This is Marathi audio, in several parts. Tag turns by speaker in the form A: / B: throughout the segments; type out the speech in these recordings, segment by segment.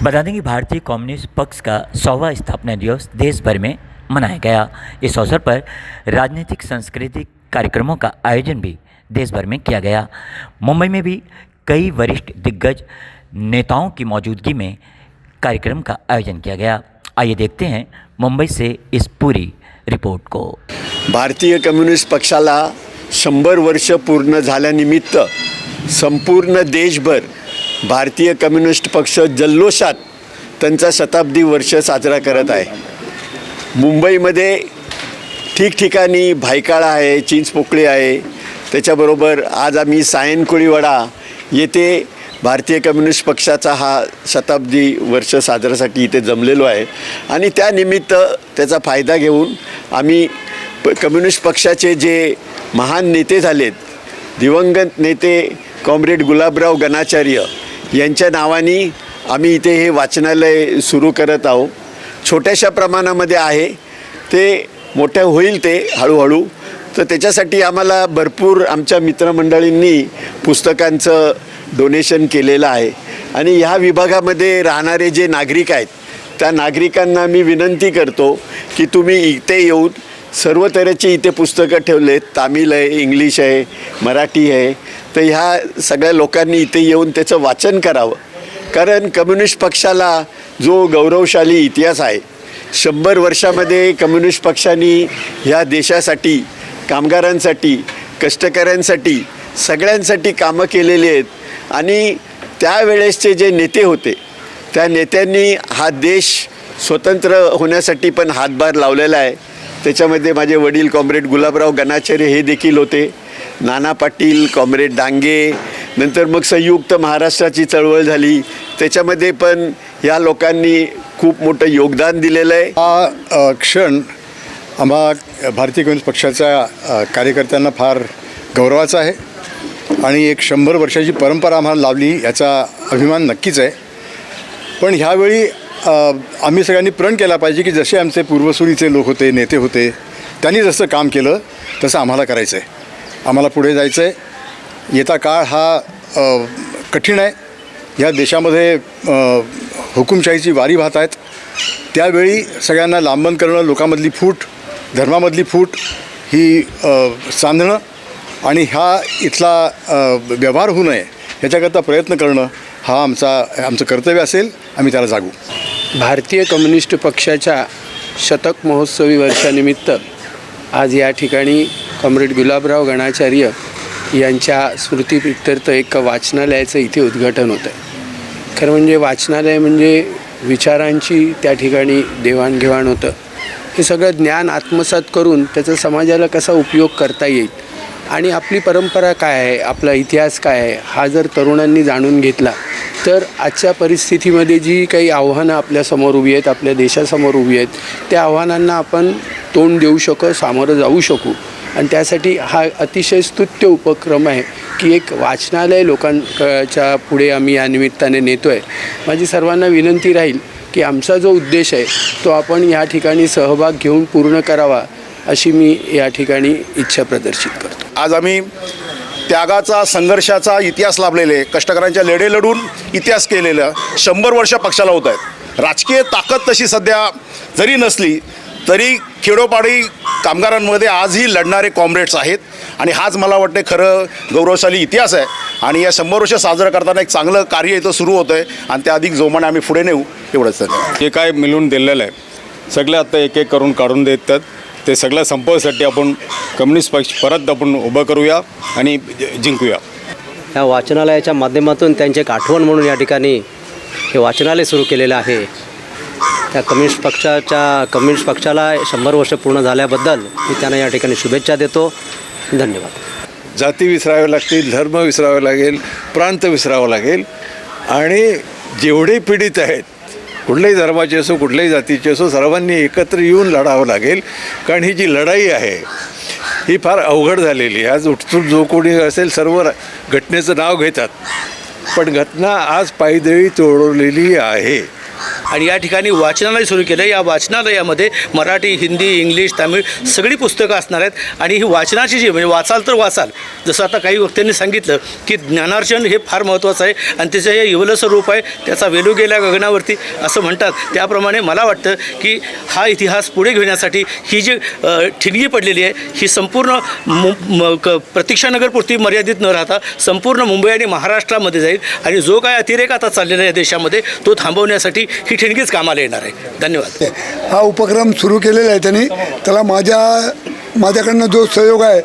A: बता दें कि भारतीय कम्युनिस्ट पक्ष का 100वां स्थापना दिवस देश भर में मनाया गया। इस अवसर पर राजनीतिक सांस्कृतिक कार्यक्रमों का आयोजन भी देश भर में किया गया। मुंबई में भी कई वरिष्ठ दिग्गज नेताओं की मौजूदगी में कार्यक्रम का आयोजन किया गया। आइए देखते हैं मुंबई से इस पूरी रिपोर्ट को।
B: भारतीय कम्युनिस्ट पक्षाला 100 वर्ष पूर्ण झाल्यानिमित्त संपूर्ण देशभर भारतीय कम्युनिस्ट पक्ष जल्लोषात त्यांचा शताब्दी वर्ष साजरा करत आहे। मुंबईमध्ये ठिकठिकाणी भायखळा आहे, चिंचपोकळी आहे, त्याच्याबरोबर आज आम्ही सायन कोळीवाडा येथे भारतीय कम्युनिस्ट पक्षाचा हा शताब्दी वर्ष साजऱ्यासाठी इथे जमलेलो आहे आणि त्यानिमित्त त्याचा फायदा घेऊन आम्ही कम्युनिस्ट पक्षाचे जे महान नेते झालेत, दिवंगत नेते कॉम्रेड गुलाबराव गणाचार्य यांच्या नावाने आम्ही इथे हे वाचनालय सुरू करत आहोत। छोट्याशा प्रमाणामध्ये आहे, ते मोठं होईल ते हळूहळू। तर त्याच्यासाठी आम्हाला भरपूर आमच्या मित्रमंडळींनी पुस्तकांचं डोनेशन केलेलं आहे आणि ह्या विभागामध्ये राहणारे जे नागरिक आहेत त्या नागरिकांना मी विनंती करतो की तुम्ही इथे येऊन सर्व तऱ्हेची इथे पुस्तकं ठेवलेत, तामिळ आहे, इंग्लिश आहे, मराठी आहे, तर ह्या सगळ्या लोकांनी इथे येऊन त्याचं वाचन करावं। कारण कम्युनिस्ट पक्षाला जो गौरवशाली इतिहास आहे, 100 वर्षामध्ये कम्युनिस्ट पक्षाने ह्या देशासाठी, कामगारांसाठी, कष्टकऱ्यांसाठी, सगळ्यांसाठी कामं केलेली आहेत आणि त्यावेळेसचे जे नेते होते त्या नेत्यांनी हा देश स्वतंत्र होण्यासाठी पण हातभार लावलेला आहे। त्याच्यामध्ये माझे वडील कॉम्रेड गुलाबराव गणाचार्य हे देखील होते, नाना पाटील, कॉम्रेड डांगे, नंतर मग संयुक्त महाराष्ट्राची चळवळ झाली, त्याच्यामध्ये पण या लोकांनी खूप मोठं योगदान दिलेलं आहे।
C: हा क्षण आम्हा भारतीय कम्युनिस्ट पक्षाच्या कार्यकर्त्यांना फार गौरवाचा आहे आणि एक 100 वर्षाची परंपरा आम्हाला लावली याचा अभिमान नक्कीच आहे। पण ह्यावेळी आम्ही सगळ्यांनी प्रण केला पाहिजे की जसे आमचे पूर्वसुरीचे लोक होते, नेते होते, त्यांनी जसं काम केलं तसं आम्हाला करायचं आहे, आम्हाला पुढे जायचं आहे। येता काळ हा कठीण आहे। ह्या देशामध्ये हुकुमशाहीची वारी वाहत आहेत, त्यावेळी सगळ्यांना लांबन करणं, लोकांमधली फूट, धर्मामधली फूट ही सांधणं आणि हा इथला व्यवहार होऊ नये ह्याच्याकरता प्रयत्न करणं हा आमचं कर्तव्य असेल, आम्ही त्याला जागू।
D: भारतीय कम्युनिस्ट पक्षाच्या शतक महोत्सवी वर्षानिमित्त आज या ठिकाणी कॉम्रेड गुलाबराव गणाचार्य यांच्या स्मृतीप्रित्यर्थ एक वाचनालयाचं इथे उद्घाटन होतं आहे। खरं म्हणजे वाचनालय म्हणजे विचारांची त्या ठिकाणी देवाणघेवाण होतं। हे सगळं ज्ञान आत्मसात करून त्याचा समाजाला कसा उपयोग करता येईल आणि आपली परंपरा काय आहे, आपला इतिहास काय आहे, हा जर तरुणांनी जाणून घेतला तर आजच्या परिस्थितीमध्ये जी काही आव्हानं आपल्यासमोर उभी आहेत, आपल्या देशासमोर उभी आहेत, त्या आव्हानांना आपण तोंड देऊ शकू, सामोरं जाऊ शकू। आणि त्यासाठी हा अतिशय स्तुत्य उपक्रम आहे की एक वाचनालय लोकांच्या पुढे आम्ही या निमित्ताने नेतो आहे। माझी सर्वांना विनंती राहील की आमचा जो उद्देश आहे तो आपण या ठिकाणी सहभाग घेऊन पूर्ण करावा अशी मी या ठिकाणी इच्छा प्रदर्शित करतो।
E: आज आम्ही त्यागाचा, संघर्षाचा इतिहास लाभलेले, कष्टकऱ्यांच्या लढे लढून इतिहास केलेलं 100 वर्ष पक्षाला होत आहेत। राजकीय ताकद तशी सध्या जरी नसली तरी खेडोपाडी कामगारांमध्ये आजही लढणारे कॉम्रेड्स आहेत आणि हाच मला वाटते खरं गौरवशाली इतिहास आहे आणि या 100 वर्ष साजरं करताना एक चांगलं कार्य इथं सुरू होतं आहे आणि ते अधिक जोमाने आम्ही पुढे नेऊ, एवढंच आहे।
F: जे काय मिळून दिलेलं आहे सगळे आता एक एक करून काढून देतात, ते सगळं संपवण्यासाठी आपण कम्युनिस्ट पक्ष परत आपण उभं करूया आणि जिंकूया।
G: या वाचनालयाच्या माध्यमातून त्यांची एक आठवण म्हणून या ठिकाणी हे वाचनालय सुरू केलेलं आहे। त्या कम्युनिस्ट पक्षाला 100 वर्ष पूर्ण झाल्याबद्दल मी त्यांना या ठिकाणी शुभेच्छा देतो। धन्यवाद।
H: जाती विसरावे लागतील, धर्म विसरावे लागेल, प्रांत विसरावं लागेल आणि जेवढे पीडित आहेत, कुठल्याही धर्माचे असो, कुठल्याही जातीचे असो, सर्वांनी एकत्र येऊन लढावं लागेल। कारण ही जी लढाई आहे ही फार अवघड झालेली आहे। आज उठसूट जो कोणी असेल सर्व घटनेचं नाव घेतात, पण घटना आज पायदळी तोडवलेली आहे।
I: आणि या ठिकाणी वाचनालय सुरू केलं. या वाचनालयामध्ये मराठी, हिंदी, इंग्लिश, तामिळ सगळी पुस्तकं असणार आहेत आणि ही वाचनाची जी म्हणजे वाचाल तर वाचाल, जसं आता काही वक्त्यांनी सांगितलं की ज्ञानार्जन हे फार महत्त्वाचं आहे आणि त्याचं हे इवलसं रूप आहे, त्याचा वेलू गेल्या गगनावरती असं म्हणतात. त्याप्रमाणे मला वाटतं की हा इतिहास पुढे घेण्यासाठी ही जी ठिणगी पडलेली आहे ही संपूर्ण प्रतीक्षानगरपुरती मर्यादित न राहता संपूर्ण मुंबई आणि महाराष्ट्रामध्ये जाईल आणि जो काय अतिरेक आता चाललेला आहे देशामध्ये तो थांबवण्यासाठी ही ठिणगीच कामाला येणार आहे. धन्यवाद.
J: हा उपक्रम सुरू केलेला आहे त्यांनी, त्याला माझ्याकडनं जो सहयोग आहे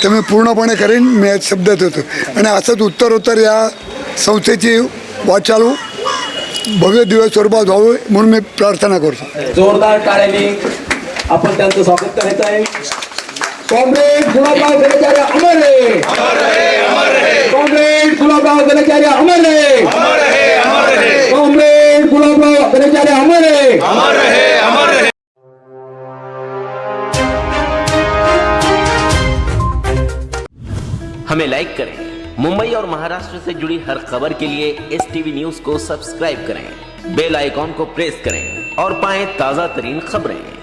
J: ते मी पूर्णपणे करेन, मी शब्द देतो. आणि असंच उत्तरोत्तर या संस्थेची वाटचाल भव्य दिवस स्वरूपात व्हावी म्हणून मी प्रार्थना करतो.
K: जोरदार टाळ्यांनी आपण त्यांचं स्वागत करायचं आहे. कॉम्रेड गुलाबराव गणेचार्य अमर रहे, कॉम्रेड गुलाबराव गणेचार्य अमर रहे, कॉम्रेड गुलाबराव गणेचार्य अमर रहे.
L: हमें लाइक करें, मुंबई और महाराष्ट्र से जुड़ी हर खबर के लिए STV न्यूज को सब्सक्राइब करें, बेल आइकॉन को प्रेस करें और पाएं ताजा तरीन खबरें.